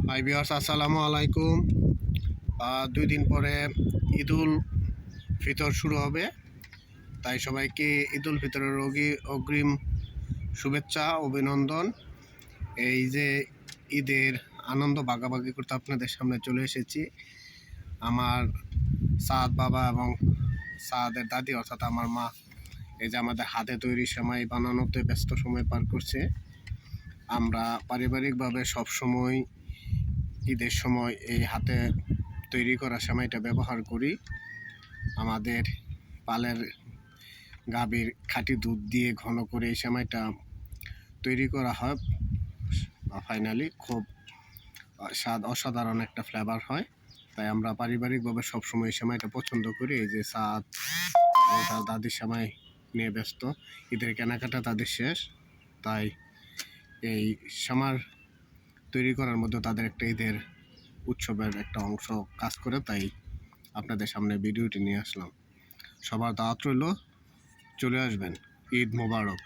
Hi viewers, আসসালামু আলাইকুম। 2 দিন পরে ঈদুল ফিতর শুরু হবে, তাই সবাইকে ঈদুল ফিতরের অগ্রিম শুভেচ্ছা, অভিনন্দন। এই যে ঈদের আনন্দ ভাগাভাগি করতে আপনাদের সামনে চলে এসেছি। আমার সাদ বাবা এবং সাদের দাদি অর্থাৎ আমার মা এই যে আমাদের হাতে তৈরি সেমাই বানানোতে ব্যস্ত সময় পার করছে। আমরা পারিবারিকভাবে সবসময় ঈদের সময় এই হাতে তৈরি করা সেমাইটা ব্যবহার করি। আমাদের পালের গাভীর খাঁটি দুধ দিয়ে ঘন করে এই সেমাইটা তৈরি করা হয়। ফাইনালি খুব অসাধারণ একটা ফ্লেভার হয়, তাই আমরা পারিবারিকভাবে সবসময় এই সেমাইটা পছন্দ করি। এই যে সাদ তার দাদির সেমাই নিয়ে ব্যস্ত, ঈদের কেনাকাটা তাদের শেষ, তাই এই সেমাই তৈরি করার মধ্যে তাদের একটা ঈদের উৎসবের একটা অংশ কাজ করে, তাই আপনাদের সামনে ভিডিওটি নিয়ে আসলাম। সবার দাওয়াত রইল, চলে আসবেন। ঈদ মোবারক।